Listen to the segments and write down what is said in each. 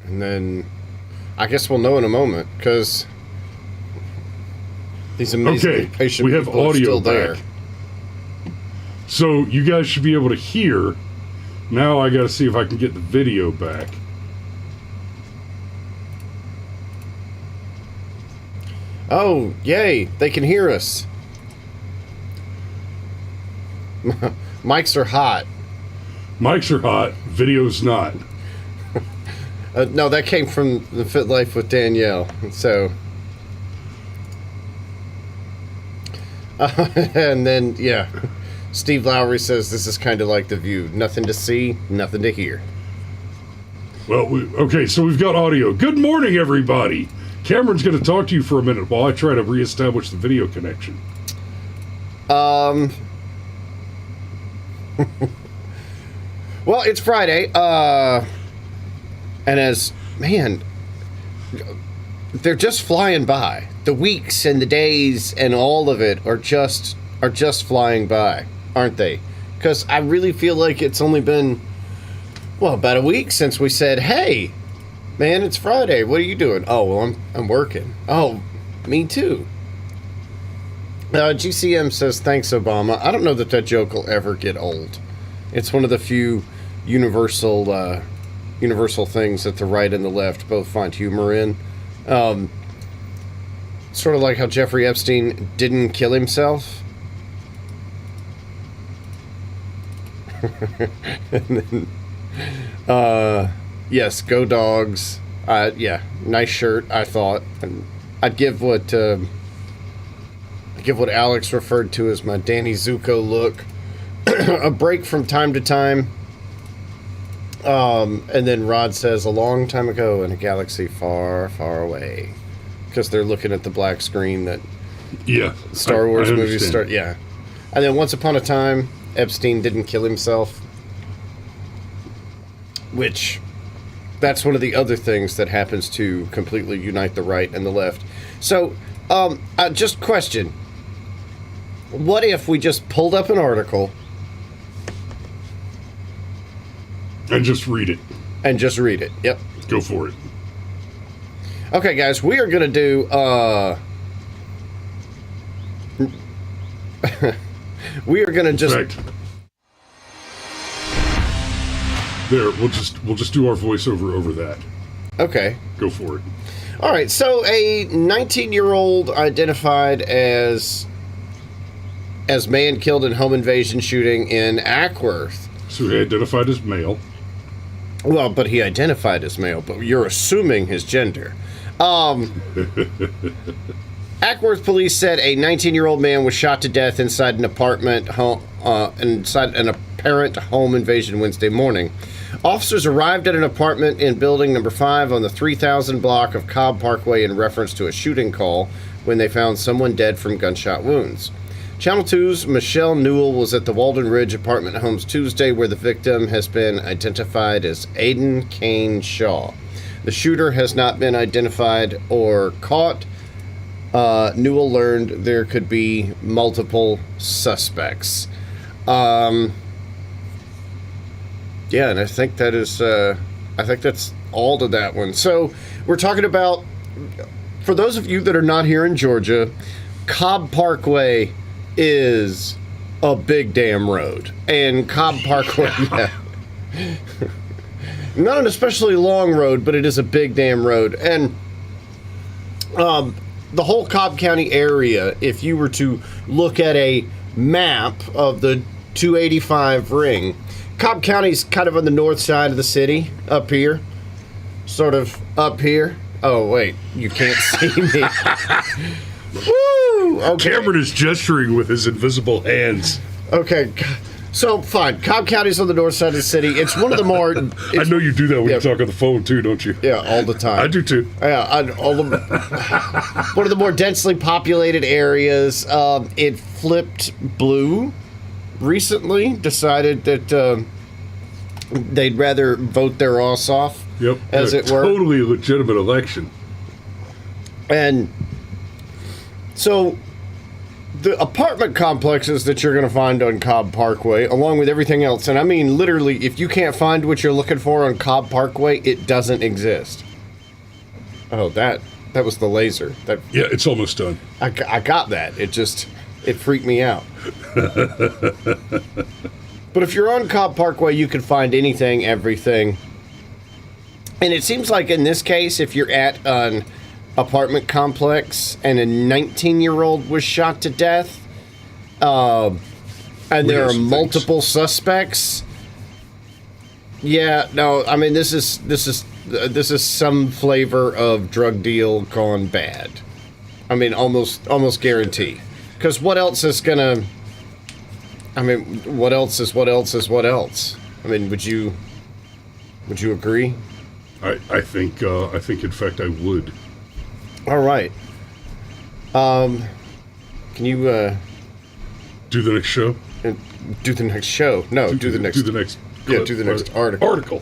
And then I guess we'll know in a moment, because these amazingly patient we have people audio are still there. back. So you guys should be able to hear. Now I got to see if I can get the video back. Oh, yay, they can hear us. Mics are hot. Mics are hot, video's not. No, that came from the Fit Life with Danielle. So, and then, yeah, Steve Lowry says this is kind of like The View. Nothing to see, nothing to hear. Well, okay, so we've got audio. Good morning, everybody. Cameron's going to talk to you for a minute while I try to reestablish the video connection. Well, it's Friday, and they're just flying by. The weeks and the days and all of it are just flying by, aren't they? Because I really feel like it's only been, well, about a week since we said, hey, man, it's Friday. What are you doing? Oh, well, I'm working. Oh, me too. GCM says, thanks, Obama. I don't know that joke will ever get old. It's one of the few universal things that the right and the left both find humor in. Sort of like how Jeffrey Epstein didn't kill himself. And then, yes, go dogs. Yeah, nice shirt, I thought. And I'd give what Alex referred to as my Danny Zuko look a break from time to time. And then Rod says, a long time ago in a galaxy far, far away. Because they're looking at the black screen that Star Wars movies start. Yeah. And then once upon a time, Epstein didn't kill himself. Which, that's one of the other things that happens to completely unite the right and the left. So, just question. What if we just pulled up an article and just read it? Yep. Go for it. Okay, guys, we are going to do, we are going to just... Right. There, we'll just do our voiceover over that. Okay. Go for it. All right, so a 19-year-old identified as man killed in home invasion shooting in Ackworth. So he identified as male. Well, but he identified as male, but you're assuming his gender. Ackworth police said a 19-year-old man was shot to death inside an apparent home invasion Wednesday morning. Officers arrived at an apartment in building number 5 on the 3000 block of Cobb Parkway in reference to a shooting call when they found someone dead from gunshot wounds. Channel 2's Michelle Newell was at the Walden Ridge apartment homes Tuesday, where the victim has been identified as Aidan Kane Shaw. The shooter has not been identified or caught. Newell learned there could be multiple suspects. Yeah, and I think that is, I think that's all to that one. So we're talking about, for those of you that are not here in Georgia, Cobb Parkway is a big damn road. And Cobb Parkway, yeah. Not an especially long road, but it is a big damn road. And the whole Cobb County area, if you were to look at a map of the 285 ring, Cobb County's kind of on the north side of the city, up here. Sort of up here. Oh, wait, you can't see me. Woo! Okay. Cameron is gesturing with his invisible hands. Okay, so fine. Cobb County's on the north side of the city. It's one of the more... I know you do that when you talk on the phone, too, don't you? Yeah, all the time. I do, too. Yeah, one of the more densely populated areas. It flipped blue recently, decided that they'd rather vote their ass off, as it were. Totally legitimate election. And so The apartment complexes that you're going to find on Cobb Parkway, along with everything else, and I mean literally, if you can't find what you're looking for on Cobb Parkway, it doesn't exist. Oh, that was the laser. Yeah, it's almost done. I got that. It freaked me out. But if you're on Cobb Parkway, you can find anything, everything. And it seems like in this case, if you're at an apartment complex and a 19-year-old was shot to death, and there are multiple suspects. Yeah, no, I mean this is some flavor of drug deal gone bad. I mean, almost guarantee. Because what else is gonna? I mean, what else is what else? I mean, would you agree? I think in fact I would. All right. Can you do the next show? Do the next show? No, do the next article.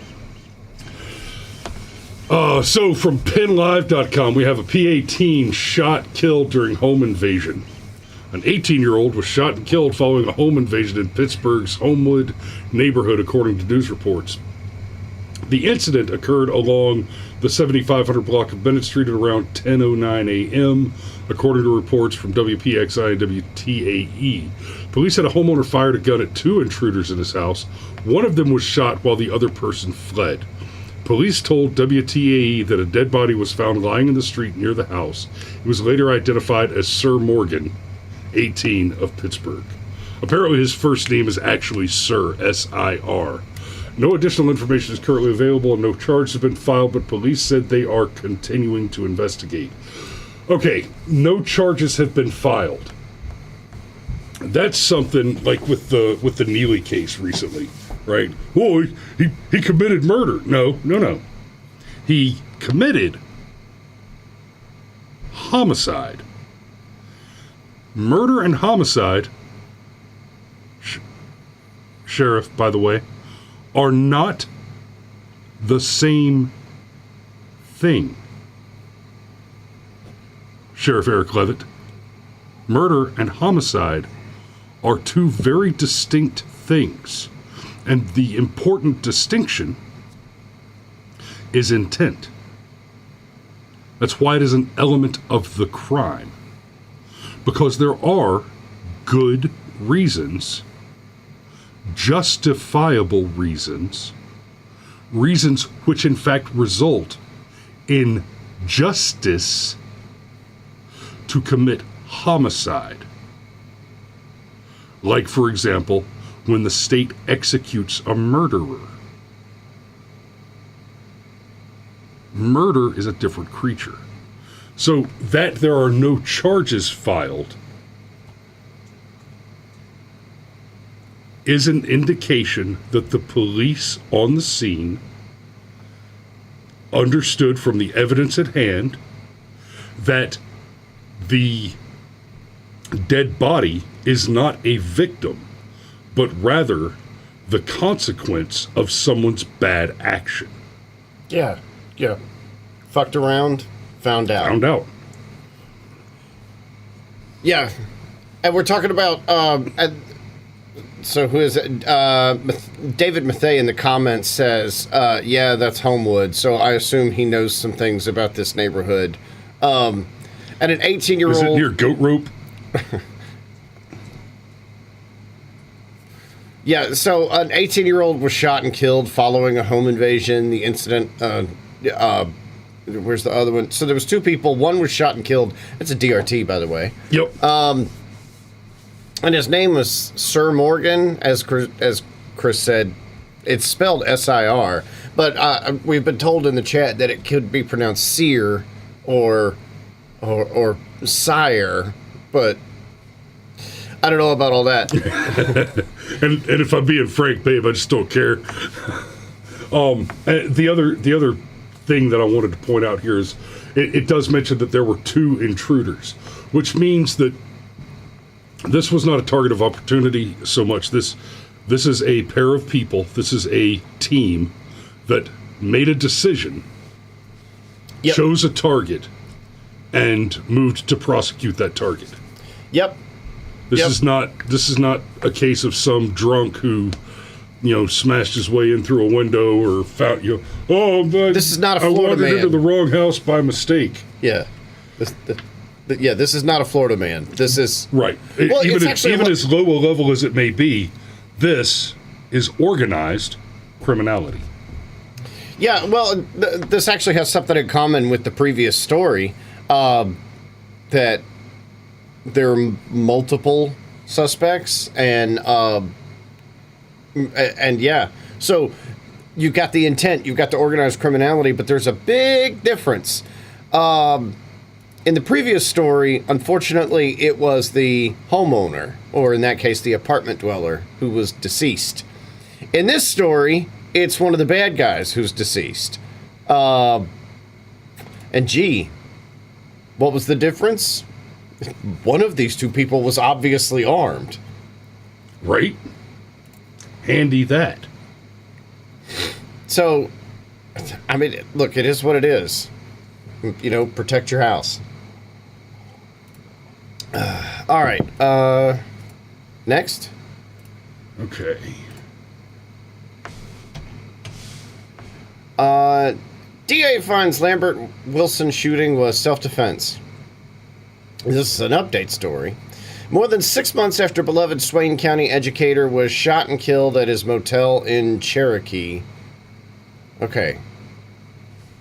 So from PennLive.com, we have a PA teen shot, killed during home invasion. An 18-year-old was shot and killed following a home invasion in Pittsburgh's Homewood neighborhood, according to news reports. The incident occurred along the 7500 block of Bennett Street at around 10:09 a.m., according to reports from WPXI and WTAE. Police had a homeowner fired a gun at two intruders in his house. One of them was shot while the other person fled. Police told WTAE that a dead body was found lying in the street near the house. It was later identified as Sir Morgan, 18, of Pittsburgh. Apparently his first name is actually Sir, S-I-R. No additional information is currently available and no charges have been filed, but police said they are continuing to investigate. Okay, no charges have been filed. That's something like with the Neely case recently, right? Oh, he committed murder. No. He committed homicide. Murder and homicide, Sheriff, by the way, are not the same thing. Sheriff Eric Levitt, murder and homicide are two very distinct things. And the important distinction is intent. That's why it is an element of the crime. Because there are good reasons, justifiable reasons which in fact result in justice to commit homicide. Like, for example, when the state executes a murderer. Murder is a different creature. So that there are no charges filed is an indication that the police on the scene understood from the evidence at hand that the dead body is not a victim, but rather the consequence of someone's bad action. Yeah. Fucked around, found out. Yeah. And we're talking about, so who is it? David Mathey in the comments says, yeah, that's Homewood, so I assume he knows some things about this neighborhood. And an 18-year-old... Is it near Goat Rope? Yeah, so an 18-year-old was shot and killed following a home invasion. The incident, where's the other one? So there was two people. One was shot and killed. That's a DRT, by the way. Yep. And his name was Sir Morgan, as Chris said. It's spelled S-I-R, but we've been told in the chat that it could be pronounced Seer or Sire, but I don't know about all that. and if I'm being frank, babe, I just don't care. The other thing that I wanted to point out here is it does mention that there were two intruders, which means that this was not a target of opportunity so much. This is a pair of people. This is a team that made a decision, chose a target, and moved to prosecute that target. Yep. This Yep. is not a case of some drunk who, smashed his way in through a window or found This is not a I Florida wandered man. into the wrong house by mistake. Yeah. This is not a Florida man. This is... Right. Well, even it's actually as low a level as it may be, this is organized criminality. Yeah, well, this actually has something in common with the previous story, that there are multiple suspects, and yeah. So you've got the intent, you've got the organized criminality, but there's a big difference. In the previous story, unfortunately, it was the homeowner, or in that case, the apartment dweller, who was deceased. In this story, it's one of the bad guys who's deceased. And gee, what was the difference? One of these two people was obviously armed. Right? Handy that. So, I mean, look, it is what it is. Protect your house. All right. Next. Okay. DA finds Lambert Wilson shooting was self-defense. This is an update story. More than 6 months after beloved Swain County educator was shot and killed at his motel in Cherokee. Okay.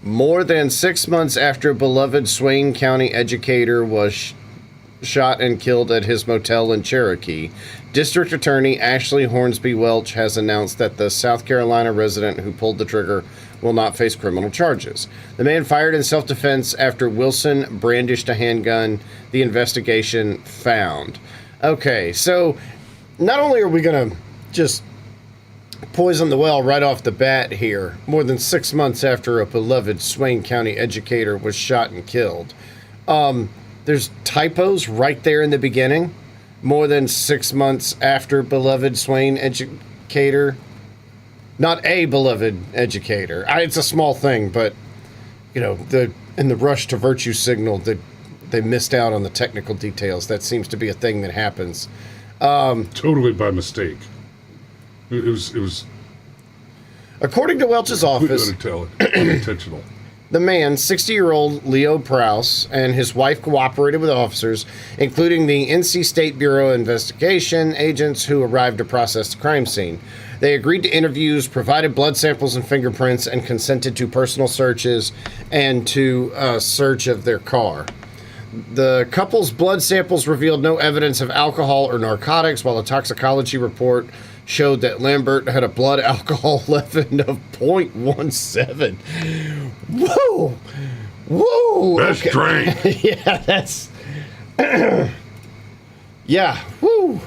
More than 6 months after beloved Swain County educator was shot and killed at his motel in Cherokee, District Attorney Ashley Hornsby Welch has announced that the South Carolina resident who pulled the trigger will not face criminal charges. The man fired in self-defense after Wilson brandished a handgun, the investigation found. Okay, so not only are we going to just poison the well right off the bat here, more than 6 months after a beloved Swain County educator was shot and killed, there's typos right there in the beginning. More than 6 months after beloved Swain educator. Not a beloved educator. It's a small thing, but, in the rush to virtue signal, they missed out on the technical details. That seems to be a thing that happens. Totally by mistake. It was According to Welch's office, unintentional. the man, 60-year-old Leo Prowse, and his wife cooperated with officers, including the NC State Bureau investigation agents who arrived to process the crime scene. They agreed to interviews, provided blood samples and fingerprints, and consented to personal searches and to a search of their car. The couple's blood samples revealed no evidence of alcohol or narcotics, while a toxicology report showed that Lambert had a blood alcohol level of 0.17. Whoa! Whoa! That's drink. Yeah, that's... yeah, whoo!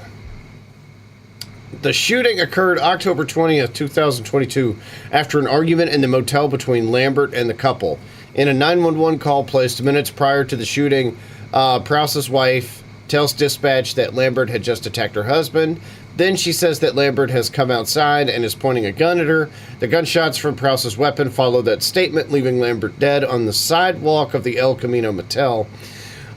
The shooting occurred October 20th, 2022, after an argument in the motel between Lambert and the couple. In a 911 call placed minutes prior to the shooting, Prowse's wife tells dispatch that Lambert had just attacked her husband. Then she says that Lambert has come outside and is pointing a gun at her. The gunshots from Prowse's weapon follow that statement, leaving Lambert dead on the sidewalk of the El Camino Motel.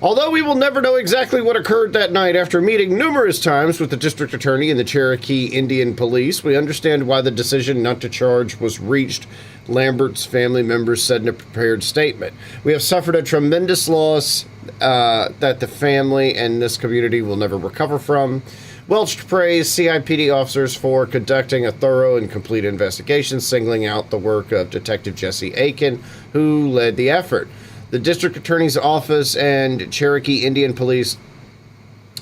Although we will never know exactly what occurred that night, after meeting numerous times with the district attorney and the Cherokee Indian Police, we understand why the decision not to charge was reached, Lambert's family members said in a prepared statement. We have suffered a tremendous loss that the family and this community will never recover from. Welch praised CIPD officers for conducting a thorough and complete investigation, singling out the work of Detective Jesse Aiken, who led the effort. The district attorney's office and Cherokee Indian Police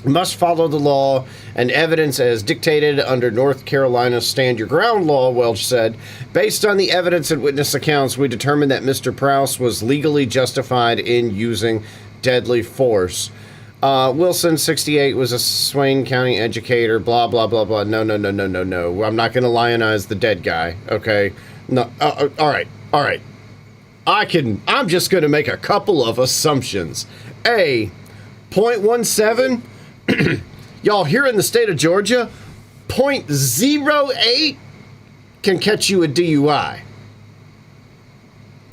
must follow the law and evidence as dictated under North Carolina's Stand Your Ground law, Welch said. Based on the evidence and witness accounts, we determined that Mr. Prowse was legally justified in using deadly force. Wilson, 68, was a Swain County educator, blah, blah, blah, blah. No. I'm not going to lionize the dead guy, okay? No. All right. I'm just going to make a couple of assumptions. A, 0.17, y'all, here in the state of Georgia, 0.08 can catch you a DUI.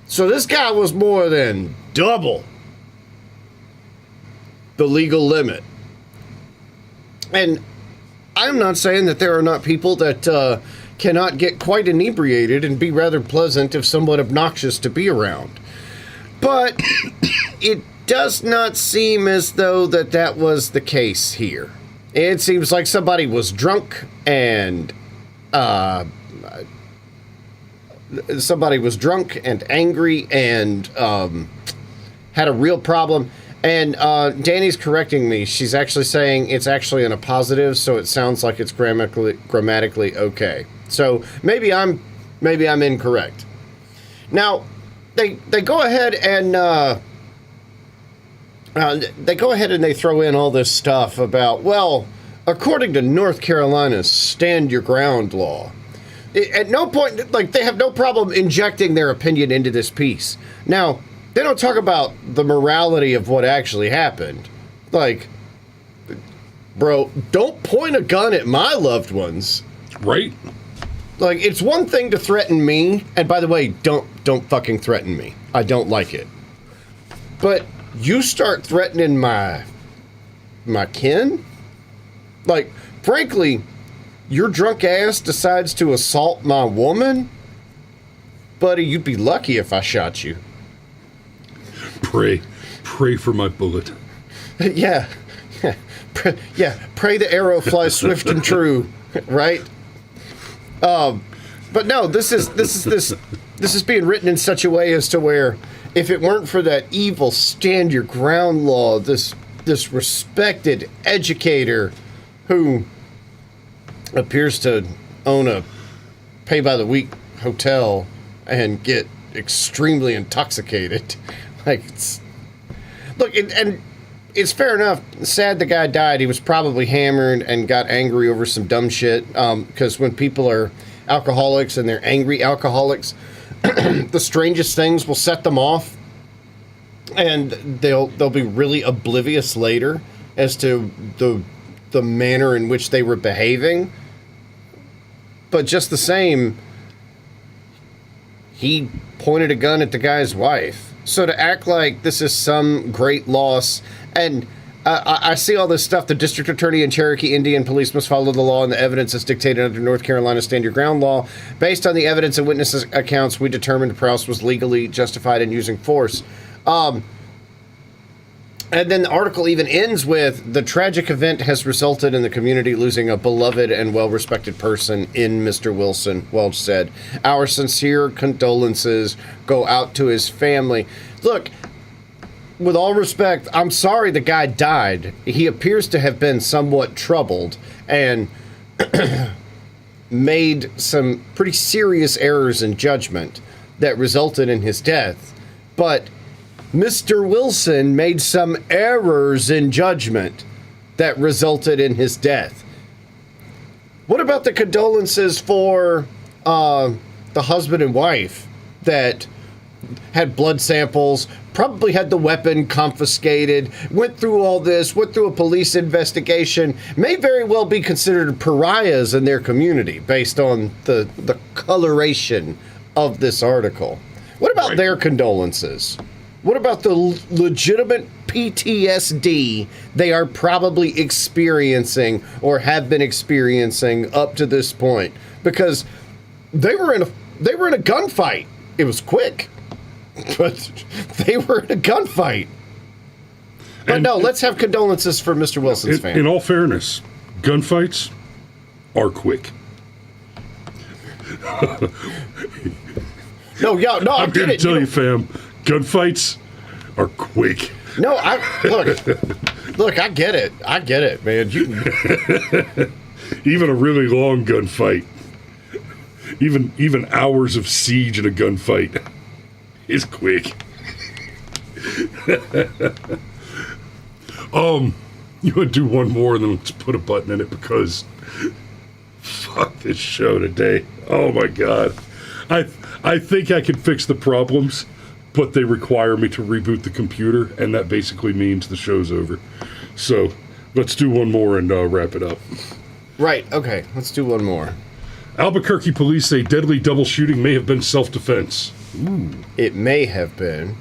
So this guy was more than double the legal limit. And I'm not saying that there are not people that cannot get quite inebriated and be rather pleasant if somewhat obnoxious to be around. But it does not seem as though that was the case here. It seems like somebody was drunk and angry and had a real problem. And Danny's correcting me. She's actually saying it's actually in a positive, so it sounds like it's grammatically okay. So maybe I'm incorrect. Now, they go ahead and they throw in all this stuff about, well, according to North Carolina's stand your ground law. At no point, like, they have no problem injecting their opinion into this piece. Now, they don't talk about the morality of what actually happened. Like, bro, don't point a gun at my loved ones. Right? Like, it's one thing to threaten me, and by the way, don't fucking threaten me. I don't like it. But you start threatening my kin? Like, frankly, your drunk ass decides to assault my woman? Buddy, you'd be lucky if I shot you. Pray for my bullet. Yeah. Pray the arrow flies swift and true, right? But no, this is being written in such a way as to where if it weren't for that evil stand your ground law, this respected educator who appears to own a pay by the week hotel and get extremely intoxicated. Like, and it's fair enough. Sad the guy died. He was probably hammered and got angry over some dumb shit. Because when people are alcoholics and they're angry alcoholics, the strangest things will set them off, and they'll be really oblivious later as to the manner in which they were behaving. But just the same, he pointed a gun at the guy's wife. So to act like this is some great loss, and I see all this stuff, the district attorney and Cherokee Indian police must follow the law and the evidence as dictated under North Carolina Stand Your Ground law. Based on the evidence and witnesses' accounts, we determined Prowse was legally justified in using force. And then the article even ends with, the tragic event has resulted in the community losing a beloved and well-respected person in Mr. Wilson, Welch said. Our sincere condolences go out to his family. Look, with all respect, I'm sorry the guy died. He appears to have been somewhat troubled and made some pretty serious errors in judgment that resulted in his death. But Mr. Wilson made some errors in judgment that resulted in his death. What about the condolences for the husband and wife that had blood samples, probably had the weapon confiscated, went through all this, went through a police investigation, may very well be considered pariahs in their community based on the coloration of this article? What about their condolences? What about the legitimate PTSD they are probably experiencing or have been experiencing up to this point? Because they were in a gunfight. It was quick, but they were in a gunfight. But no, let's have condolences for Mr. Wilson's family. In all fairness, gunfights are quick. I'm here to tell you, fam. Gunfights are quick. No, look, I get it, man. Even a really long gunfight, even hours of siege in a gunfight is quick. You want to do one more and then let's put a button in it because fuck this show today. Oh my God. I think I can fix the problems, but they require me to reboot the computer, and that basically means the show's over. So let's do one more and wrap it up. Right, okay, let's do one more. Albuquerque police say deadly double shooting may have been self-defense. It may have been.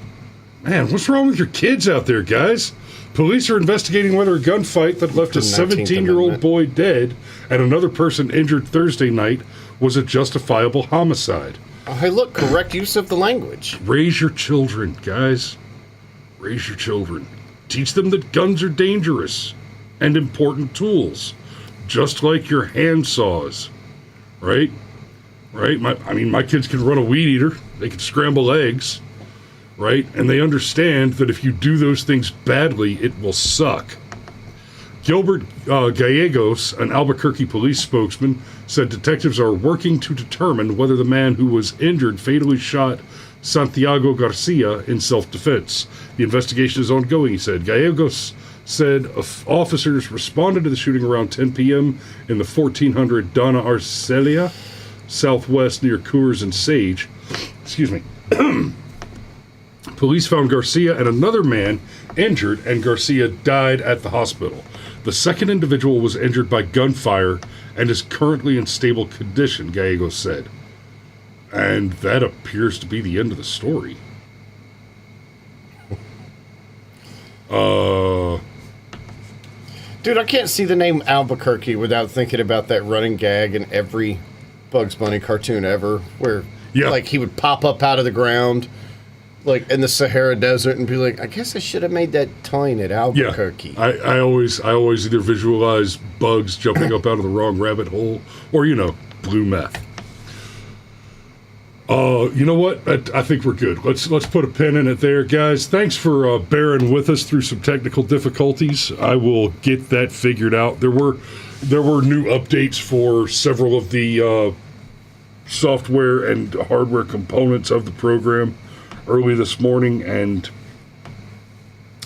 Man, what's wrong with your kids out there, guys? Police are investigating whether a gunfight that left a The 19th 17-year-old Amendment. boy dead and another person injured Thursday night was a justifiable homicide. Oh, hey, look, correct use of the language. Raise your children, guys. Raise your children. Teach them that guns are dangerous and important tools, just like your handsaws, right? Right? My kids can run a weed eater. They can scramble eggs, right? And they understand that if you do those things badly, it will suck. Gilbert Gallegos, an Albuquerque police spokesman, said detectives are working to determine whether the man who was injured fatally shot Santiago Garcia in self-defense. The investigation is ongoing, he said. Gallegos said officers responded to the shooting around 10 p.m. in the 1400 Donna Arcelia, southwest near Coors and Sage. Excuse me. Police found Garcia and another man injured, and Garcia died at the hospital. The second individual was injured by gunfire and is currently in stable condition, Gallegos said. And that appears to be the end of the story. Dude, I can't see the name Albuquerque without thinking about that running gag in every Bugs Bunny cartoon ever, where like he would pop up out of the ground, like in the Sahara Desert, and be like, "I guess I should have made that toy at Albuquerque." Yeah, I always either visualize bugs jumping up out of the wrong rabbit hole, or blue meth. You know what? I think we're good. Let's put a pin in it there, guys. Thanks for bearing with us through some technical difficulties. I will get that figured out. There were new updates for several of the software and hardware components of the program early this morning, and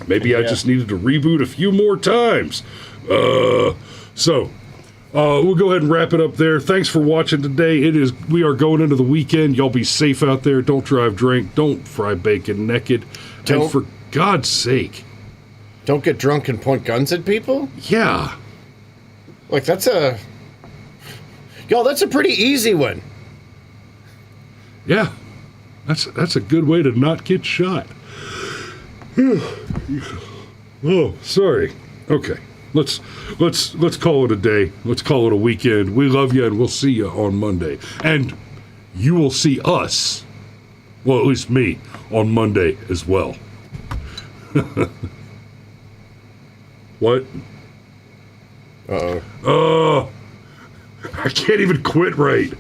maybe I just needed to reboot a few more times. We'll go ahead and wrap it up there. Thanks for watching today. We are going into the weekend. Y'all be safe out there. Don't drive drink. Don't fry bacon naked. And for God's sake, don't get drunk and point guns at people? Yeah. Like, that's a pretty easy one. Yeah. That's a good way to not get shot. Oh, sorry. Okay. Let's call it a day. Let's call it a weekend. We love you, and we'll see you on Monday. And you will see us, well, at least me, on Monday as well. What? Uh-oh. I can't even quit right.